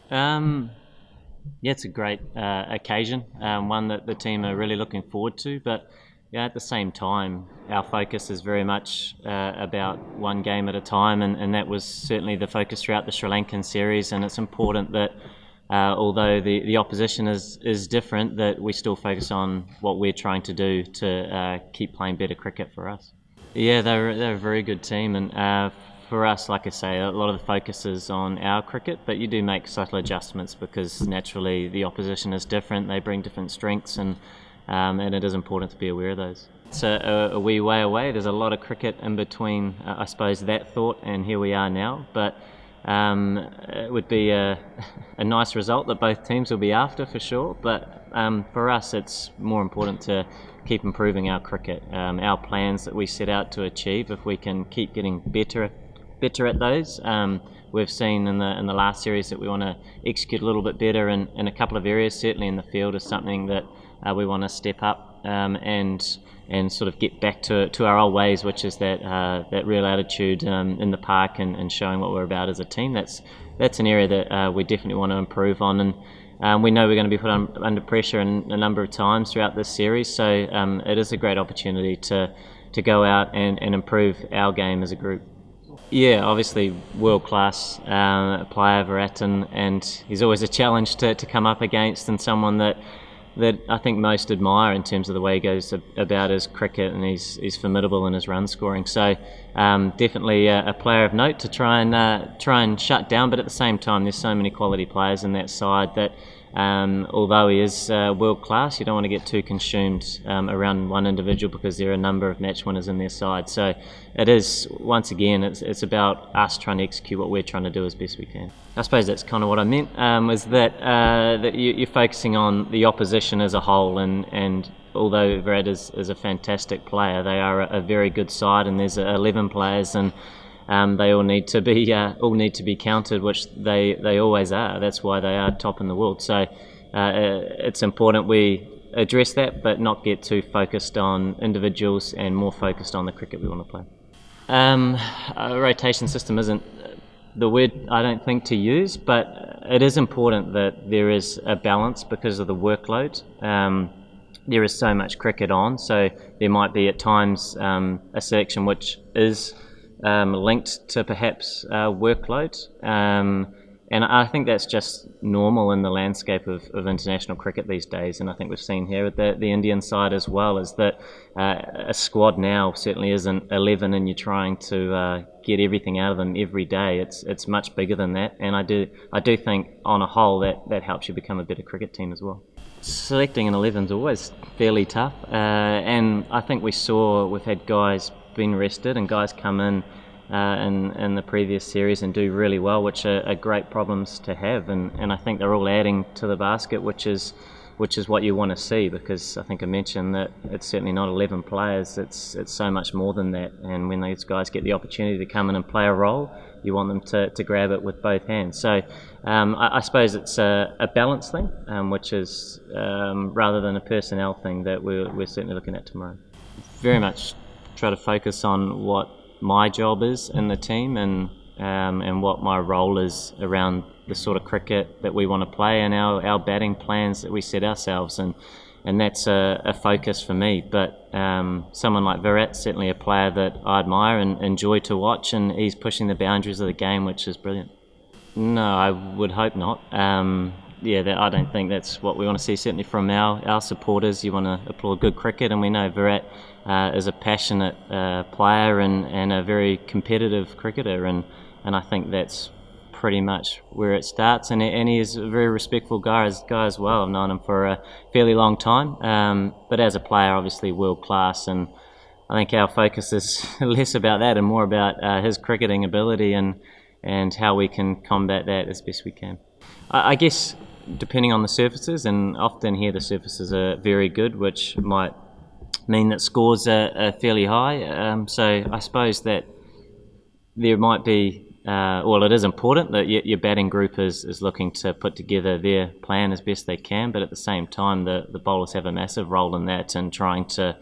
Um, yeah, it's a great occasion, one that the team are really looking forward to. But yeah, at the same time, our focus is very much about one game at a time, and that was certainly the focus throughout the Sri Lankan series. And it's important that although the opposition is different, that we still focus on what we're trying to do to keep playing better cricket for us. Yeah, they're a very good team, and for us, like I say, a lot of the focus is on our cricket, but you do make subtle adjustments because naturally the opposition is different. They bring different strengths, and it is important to be aware of those. It's a wee way away. There's a lot of cricket in between, I suppose, that thought and here we are now. But it would be a nice result that both teams will be after for sure. But for us, it's more important to keep improving our cricket, our plans that we set out to achieve. If we can keep getting better at those. We've seen in the last series that we want to execute a little bit better in a couple of areas. Certainly in the field is something that we want to step up and sort of get back to our old ways, which is that real attitude in the park and showing what we're about as a team. That's an area that we definitely want to improve on, and we know we're going to be put under pressure a number of times throughout this series. So it is a great opportunity to go out and improve our game as a group. Yeah, obviously world-class player, Virat, and he's always a challenge to come up against, and someone that I think most admire in terms of the way he goes about his cricket, and he's formidable in his run scoring. So definitely a player of note to try and shut down. But at the same time, there's so many quality players in that side that although he is world class, you don't want to get too consumed around one individual because there are a number of match winners in their side. So it is, once again, it's about us trying to execute what we're trying to do as best we can. I suppose that's kind of what I meant, was that you're focusing on the opposition as a whole, and although Virat is a fantastic player, they are a very good side, and there's 11 players, and they all need to be counted, which they always are. That's why they are top in the world. So it's important we address that, but not get too focused on individuals and more focused on the cricket we want to play. A rotation system isn't the word I don't think to use, but it is important that there is a balance because of the workload. There is so much cricket on, so there might be at times a selection which is linked to perhaps workload, and I think that's just normal in the landscape of international cricket these days. And I think we've seen here with the Indian side as well, is that a squad now certainly isn't 11 and you're trying to get everything out of them every day. It's much bigger than that, and I do think on a whole that helps you become a better cricket team as well. Selecting an 11 is always fairly tough, and I think we've had guys been rested and guys come in the previous series and do really well, which are great problems to have, and I think they're all adding to the basket, which is what you want to see, because I think I mentioned that it's certainly not 11 players, it's so much more than that, and when these guys get the opportunity to come in and play a role, you want them to grab it with both hands. So I suppose it's a balance thing, which is rather than a personnel thing that we're certainly looking at tomorrow. Very much try to focus on what my job is in the team and what my role is around the sort of cricket that we want to play and our batting plans that we set ourselves, and that's a focus for me. But someone like Virat's certainly a player that I admire and enjoy to watch, and he's pushing the boundaries of the game, which is brilliant. No, I would hope not. I don't think that's what we want to see, certainly from our supporters. You want to applaud good cricket, and we know Virat is a passionate player and a very competitive cricketer, and I think that's pretty much where it starts, and he is a very respectful guy as well. I've known him for a fairly long time, but as a player, obviously world class, and I think our focus is less about that and more about his cricketing ability and how we can combat that as best we can. I guess depending on the surfaces, and often here the surfaces are very good, which might mean that scores are fairly high, so I suppose that there might be it is important that your batting group is looking to put together their plan as best they can, but at the same time the bowlers have a massive role in that and trying to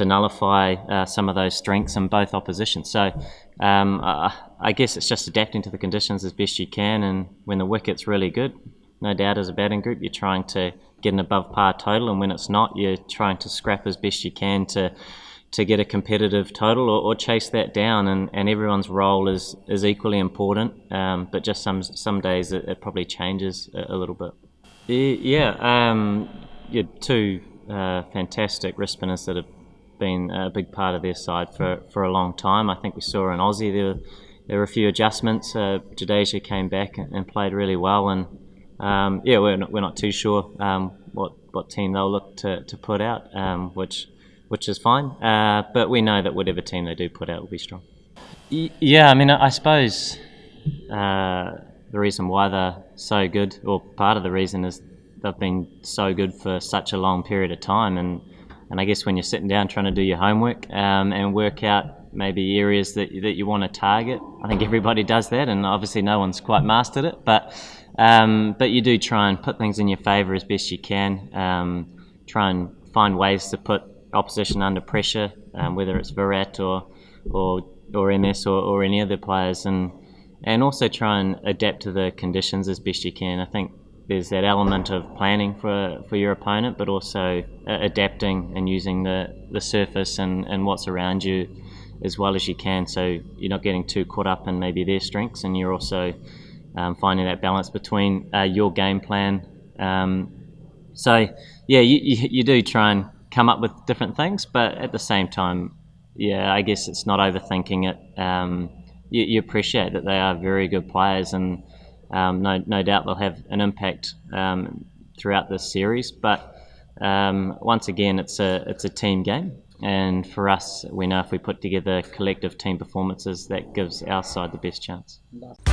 nullify some of those strengths in both oppositions. So I guess it's just adapting to the conditions as best you can, and when the wicket's really good, no doubt as a batting group you're trying to get an above par total, and when it's not, you're trying to scrap as best you can to get a competitive total or chase that down, and everyone's role is equally important, but just some days it probably changes a little bit. Yeah, two fantastic wrist spinners that have been a big part of their side for a long time. I think we saw in Aussie there were a few adjustments. Jadeja came back and played really well, and we're not too sure what team they'll look to put out, which is fine. But we know that whatever team they do put out will be strong. Yeah, I mean, I suppose the reason why they're so good, or part of the reason, is they've been so good for such a long period of time, and I guess when you're sitting down trying to do your homework and work out maybe areas that you want to target, I think everybody does that, and obviously no one's quite mastered it, but you do try and put things in your favour as best you can. Try and find ways to put opposition under pressure, whether it's Virat or MS or any other players, and also try and adapt to the conditions as best you can. I think there's that element of planning for your opponent, but also adapting and using the surface and what's around you as well as you can, so you're not getting too caught up in maybe their strengths, and you're also finding that balance between your game plan. So yeah, you do try and come up with different things, but at the same time, yeah, I guess it's not overthinking it. You appreciate that they are very good players, and no doubt they'll have an impact throughout this series. But once again, it's a team game, and for us, we know if we put together collective team performances, that gives our side the best chance.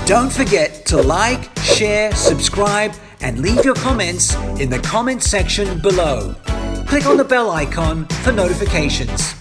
Don't forget to like, share, subscribe, and leave your comments in the comment section below. Click on the bell icon for notifications.